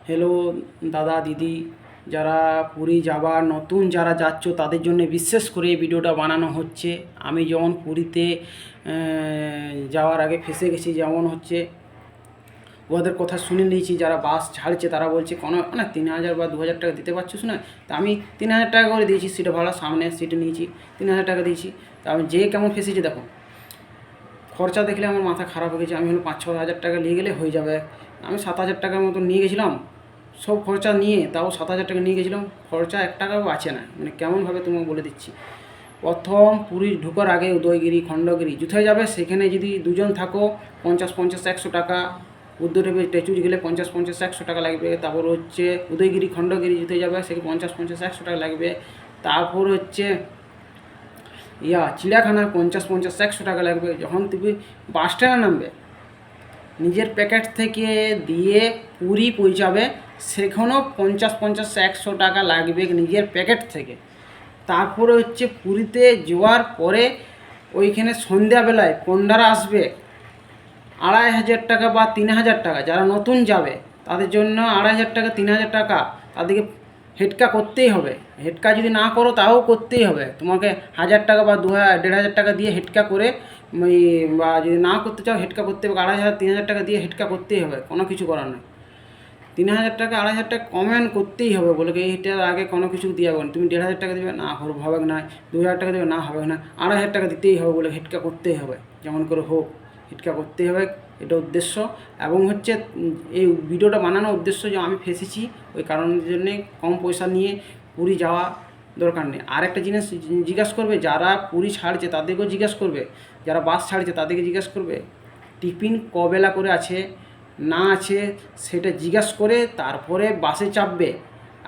Hello দাদা দিদি, যারা পুরী যাবার নতুন যারা যাচ্ছ তাদের জন্য বিশেষ করে এই ভিডিওটা বানানো হচ্ছে। আমি যেমন পুরীতে যাওয়ার আগে ফেঁসে গেছি, যেমন হচ্ছে ওদের কথা শুনে নিয়েছি। যারা বাস ছাড়ছে তারা বলছে কোনো না 3,000 বা 2,000 টাকা দিতে পারছো না। তা আমি 3,000 টাকা করে দিয়েছি, সিটে ভাড়া সামনে সিটে নিয়েছি, 3,000 টাকা দিয়েছি। তা আমি যে কেমন ফেঁসেছি দেখো, খরচা দেখলে আমার মাথা খারাপ হয়ে গেছে। আমি হলো 5-6 হাজার টাকা নিয়ে গেলে হয়ে যাবে। আমি 7,000 টাকার মতো নিয়ে গেছিলাম, সব খরচা নিয়ে তাও 7,000 টাকা নিয়ে গেছিলাম, খরচা 1 টাকাও আছে না। মানে কেমনভাবে তোমাকে বলে দিচ্ছি। প্রথম পুরী ঢোকার আগে উদয়গিরি খণ্ডগিরি যুথায় যাবে, সেখানে যদি দুজন থাকো 50-50-100 টাকা। বুদ্ধদেবের স্ট্যাচু গেলে 50-50-100 টাকা লাগবে। তারপর হচ্ছে উদয়গিরি খণ্ডগিরি যুথে যাবে, সেখানে 50-50-100 টাকা লাগবে। তারপর হচ্ছে চিড়িয়াখানা 50-50-100 টাকা লাগবে। যখন তুমি বাস স্ট্যান্ডে নামবে, নিজের প্যাকেট থেকে দিয়ে পুরী পৌঁছাবে, সেখানেও 50-50-100 টাকা লাগবে নিজের প্যাকেট থেকে। তারপরে হচ্ছে পুরীতে যাওয়ার পরে ওইখানে সন্ধ্যাবেলায় পণ্ডারা আসবে, 2,500 টাকা বা 3,000 টাকা। যারা নতুন যাবে তাদের জন্য 2,500 টাকা 3,000 টাকা তাদেরকে হেডকা করতেই হবে। হেডকা যদি না করো তাও করতেই হবে তোমাকে। 1,000 টাকা বা 1,500 টাকা দিয়ে হেডকা করে, বা যদি না করতে চাও হেডকা করতে হবে 2,500-3,000 টাকা দিয়ে হেডকা করতেই হবে, কোনো কিছু করার নয়। 3,000 টাকা 2,500 টাকা কমেন্ট করতেই হবে, বলে এইটার আগে কোনো কিছু দিয়ে হবে না। তুমি 1,500 টাকা দেবে না, হবে না। 2,000 টাকা দেবে না, হবে না। 2,500 টাকা দিতেই হবে, বলে হেডকা করতেই হবে, যেমন করে হোক হিটকা করতেই হবে। এটা উদ্দেশ্য। এবং হচ্ছে এই ভিডিওটা বানানোর উদ্দেশ্য যে আমি ফেঁসেছি, ওই কারণের জন্যে কম পয়সা নিয়ে পুরী যাওয়া দরকার নেই। আর একটা জিনিস জিজ্ঞাসা করবে, যারা পুরী ছাড়ছে তাদেরকেও জিজ্ঞাসা করবে, যারা বাস ছাড়ছে তাদেরকে জিজ্ঞাসা করবে টিফিন কবেলা করে আছে না আছে, সেটা জিজ্ঞাসা করে তারপরে বাসে চাপবে।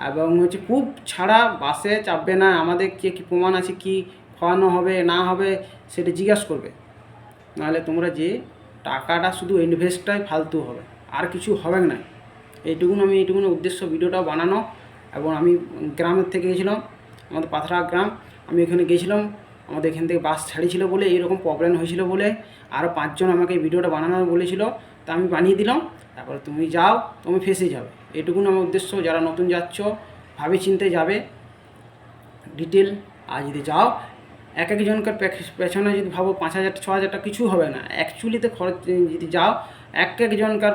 এবং হচ্ছে খুব ছাড়া বাসে চাপবে না। আমাদের কে কী প্রমাণ আছে, কি খাওয়ানো হবে না হবে, সেটা জিজ্ঞাসা করবে। নাহলে তোমরা যে টাকাটা শুধু ইনভেস্টটাই ফালতু হবে, আর কিছু হবে না। এইটুকুন উদ্দেশ্য ভিডিওটা বানানো। এবং আমি গ্রামের থেকে গেছিলাম, আমাদের পাথরা গ্রাম। আমি এখানে গেছিলাম, আমাদের এখান থেকে বাস ছাড়িয়েছিল বলে এইরকম প্রবলেম হয়েছিল বলে আরও 5 জন আমাকে এই ভিডিওটা বানানো বলেছিল, তা আমি বানিয়ে দিলাম। তারপরে তুমি যাও, তুমি ফেঁসে যাবে। এইটুকুন আমার উদ্দেশ্য। যারা নতুন যাচ্ছ ভাবে চিন্তে যাবে ডিটেল। আর যদি যাও এক একজনকার পেছনে যদি ভাবো 5,000-6,000 টাকা কিছু হবে না। অ্যাকচুয়ালিতে খরচ যদি যাও এক একজনকার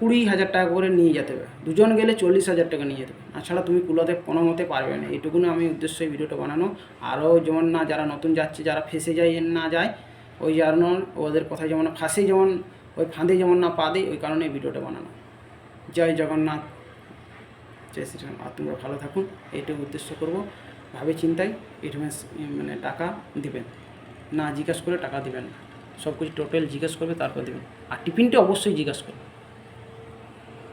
20,000 টাকা করে নিয়ে যেতে হবে। দুজন গেলে 40,000 টাকা নিয়ে যেতে হবে, তাছাড়া তুমি কুলাতে কোনো মতে পারবে না। এইটুকুনি আমি উদ্দেশ্য এই ভিডিওটা বানানো। আরও যেমন না যারা নতুন যাচ্ছে, যারা ফেসে যায় না যায়, ওই যেন ওদের কথায় যেমন ফাঁসে, যেমন ওই ফাঁদে যেমন না পা দেয়, ওই কারণে এই ভিডিওটা বানানো। জয় জগন্নাথ, জয় শ্রীরাম। আর তোমরা ভালো থাকুন, এইটাই উদ্দেশ্য করব। ভাবে চিন্তায় এডভান্স মানে টাকা দিবেন না, জিজ্ঞাসা করে টাকা দিবেন না। সব কিছু টোটাল জিজ্ঞাসা করবে তারপর দেবেন। আর টিফিনটা অবশ্যই জিজ্ঞাসা করবে।